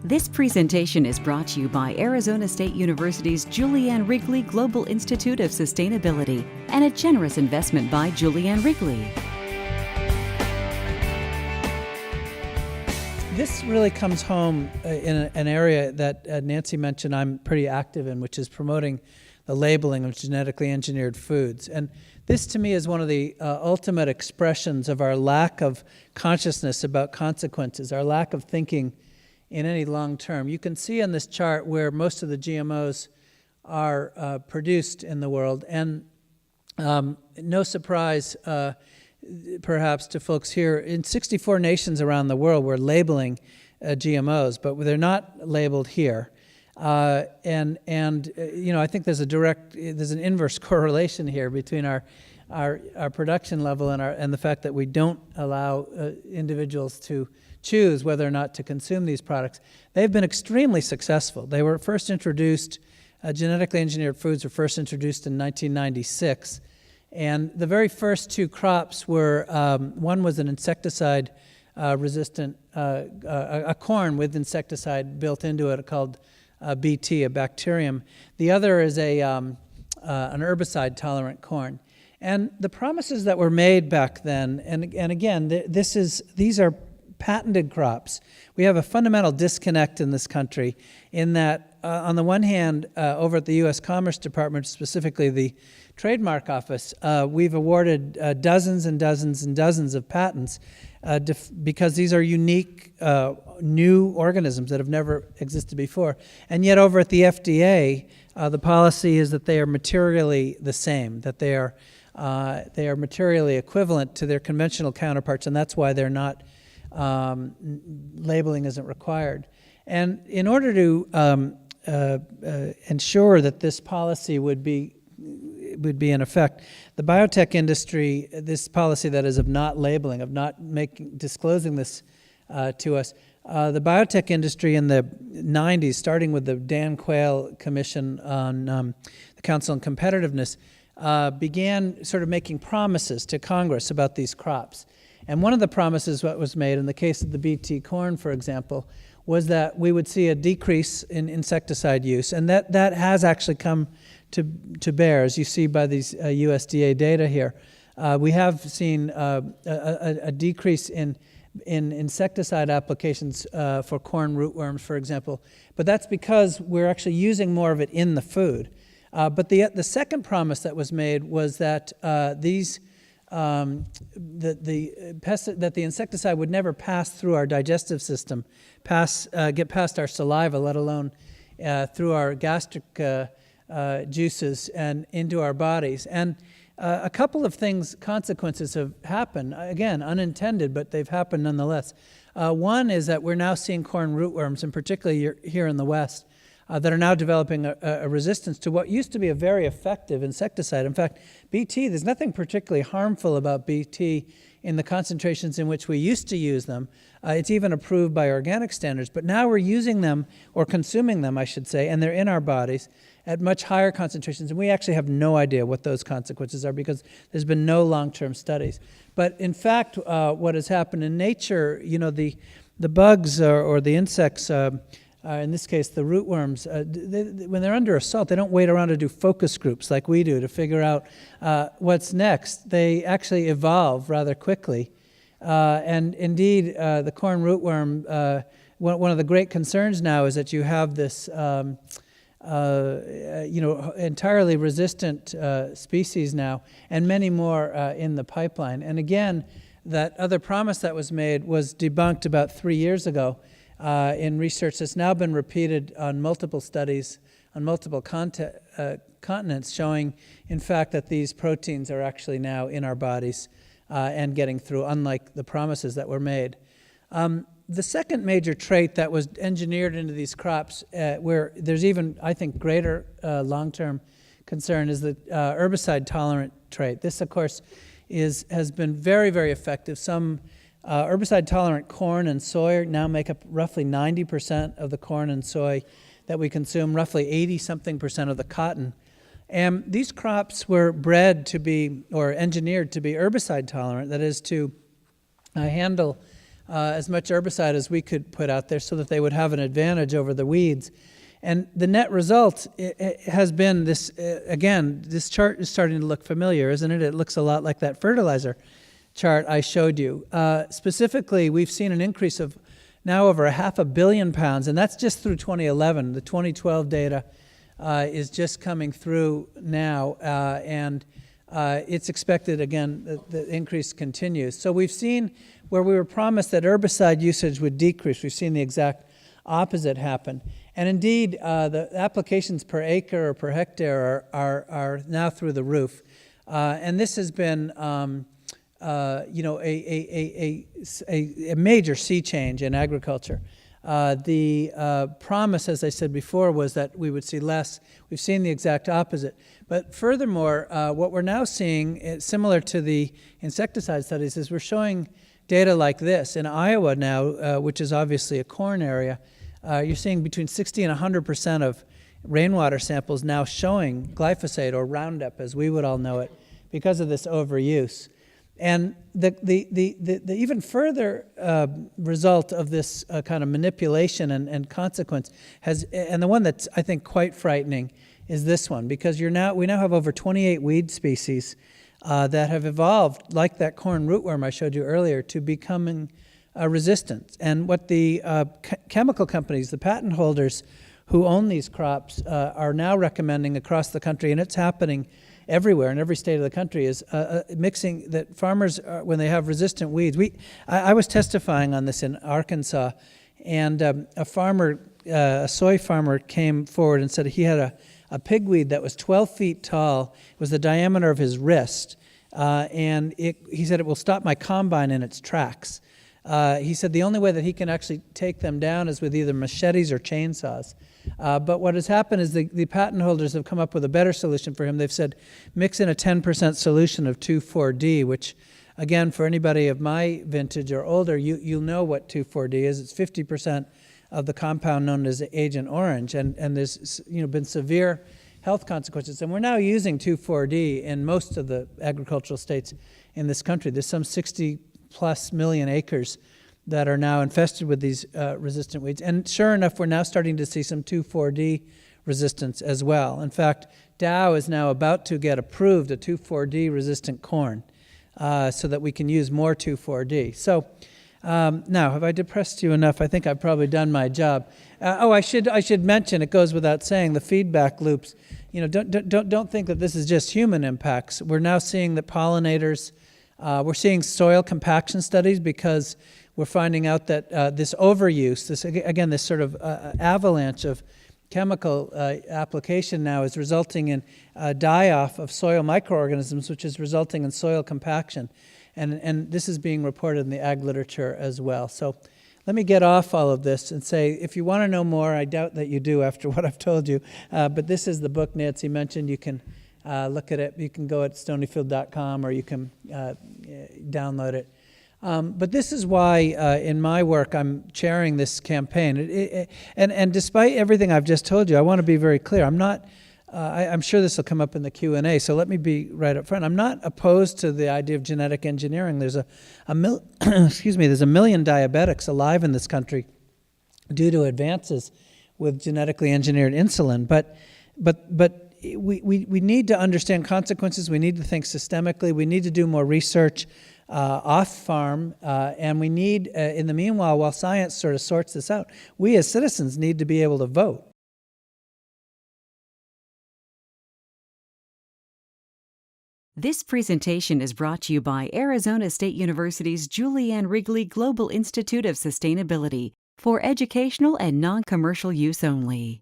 This presentation is brought to you by Arizona State University's Julianne Wrigley Global Institute of Sustainability and a generous investment by Julianne Wrigley. This really comes home in an area that Nancy mentioned I'm pretty active in, which is promoting the labeling of genetically engineered foods. And this, to me, is one of the ultimate expressions of our lack of consciousness about consequences, our lack of thinking in any long term. You can see on this chart where most of the GMOs are produced in the world. And no surprise, perhaps, to folks here, in 64 nations around the world, we're labeling GMOs, but they're not labeled here. I think there's an inverse correlation here between our production level and the fact that we don't allow individuals to choose whether or not to consume these products. They've been extremely successful. They were first introduced, genetically engineered foods were first introduced in 1996. And the very first two crops were, one was an insecticide resistant, a corn with insecticide built into it called Bt, a bacterium. The other is an herbicide tolerant corn. And the promises that were made back then, and again, these are patented crops. We have a fundamental disconnect in this country in that, on the one hand, over at the U.S. Commerce Department, specifically the Trademark Office, we've awarded dozens and dozens and dozens of patents because these are unique new organisms that have never existed before. And yet over at the FDA, the policy is that they are materially the same, that they are materially equivalent to their conventional counterparts, and that's why they're not labeling isn't required. And in order to ensure that this policy would be in effect, the biotech industry, this policy that is of not labeling, of not disclosing this to us, the biotech industry in the 90s, starting with the Dan Quayle Commission on the Council on Competitiveness, began sort of making promises to Congress about these crops. And one of the promises that was made in the case of the Bt corn, for example, was that we would see a decrease in insecticide use. And that has actually come to bear, as you see by these USDA data here. We have seen a decrease in insecticide applications for corn rootworms, for example. But that's because we're actually using more of it in the food. But the second promise that was made was that that the insecticide would never pass through our digestive system, get past our saliva, let alone through our gastric juices and into our bodies. And a couple of consequences have happened, again, unintended, but they've happened nonetheless. One is that we're now seeing corn rootworms, and particularly here in the West, that are now developing a resistance to what used to be a very effective insecticide. In fact, Bt, there's nothing particularly harmful about Bt in the concentrations in which we used to use them. It's even approved by organic standards, but now we're using them, or consuming them, I should say, and they're in our bodies at much higher concentrations, and we actually have no idea what those consequences are because there's been no long-term studies. But in fact, what has happened in nature, the bugs or the insects, in this case, the rootworms, when they're under assault, they don't wait around to do focus groups like we do to figure out what's next. They actually evolve rather quickly. And indeed, the corn rootworm, one of the great concerns now is that you have this entirely resistant species now, and many more in the pipeline. And again, that other promise that was made was debunked about 3 years ago. In research that's now been repeated on multiple studies on multiple continents, showing, in fact, that these proteins are actually now in our bodies and getting through, unlike the promises that were made. The second major trait that was engineered into these crops, where there's even, I think, greater long-term concern, is the herbicide-tolerant trait. This, of course, has been very, very effective. Some herbicide-tolerant corn and soy now make up roughly 90% of the corn and soy that we consume, roughly 80-something% of the cotton. And these crops were bred to be, or engineered to be, herbicide-tolerant, that is, to handle as much herbicide as we could put out there so that they would have an advantage over the weeds. And the net result has been this, again, this chart is starting to look familiar, isn't it? It looks a lot like that fertilizer chart I showed you. Specifically, we've seen an increase of now over 500 million pounds, and that's just through 2011. The 2012 data is just coming through now, and it's expected, again, the increase continues. So we've seen where we were promised that herbicide usage would decrease. We've seen the exact opposite happen. And indeed, the applications per acre or per hectare are now through the roof. And this has been a major sea change in agriculture. The promise, as I said before, was that we would see less. We've seen the exact opposite. But furthermore, what we're now seeing, similar to the insecticide studies, is we're showing data like this. In Iowa now, which is obviously a corn area, you're seeing between 60 and 100% of rainwater samples now showing glyphosate or Roundup, as we would all know it, because of this overuse. And the even further result of this kind of manipulation and consequence and the one that's, I think, quite frightening is this one, because we now have over 28 weed species that have evolved, like that corn rootworm I showed you earlier, to becoming resistant. And what the chemical companies, the patent holders who own these crops, are now recommending across the country, and it's happening everywhere in every state of the country, is mixing that farmers, when they have resistant weeds. I was testifying on this in Arkansas, and a soy farmer came forward and said he had a pigweed that was 12 feet tall. It was the diameter of his wrist, and he said it will stop my combine in its tracks. He said the only way that he can actually take them down is with either machetes or chainsaws. But what has happened is the patent holders have come up with a better solution for him. They've said mix in a 10% solution of 2,4-D, which, again, for anybody of my vintage or older, you'll know what 2,4-D is. It's 50% of the compound known as Agent Orange, and there's been severe health consequences. And we're now using 2,4-D in most of the agricultural states in this country. There's some 60+ million acres that are now infested with these resistant weeds. And sure enough, we're now starting to see some 2,4-D resistance as well. In fact, Dow is now about to get approved a 2,4-D resistant corn so that we can use more 2,4-D. So now, have I depressed you enough? I think I've probably done my job. I should mention, it goes without saying, the feedback loops. Don't think that this is just human impacts. We're now seeing that pollinators, we're seeing soil compaction studies, because we're finding out that this overuse, this sort of avalanche of chemical application now is resulting in die-off of soil microorganisms, which is resulting in soil compaction. And this is being reported in the ag literature as well. So let me get off all of this and say, if you want to know more, I doubt that you do after what I've told you, but this is the book Nancy mentioned. You can look at it. You can go at stonyfield.com, or you can download it. But this is why, in my work, I'm chairing this campaign. And despite everything I've just told you, I want to be very clear. I'm sure this will come up in the Q&A, so let me be right up front. I'm not opposed to the idea of genetic engineering. There's there's a million diabetics alive in this country due to advances with genetically engineered insulin. But we need to understand consequences. We need to think systemically. We need to do more research off-farm, and we need, in the meanwhile, while science sort of sorts this out, we as citizens need to be able to vote. This presentation is brought to you by Arizona State University's Julianne Wrigley Global Institute of Sustainability for educational and non-commercial use only.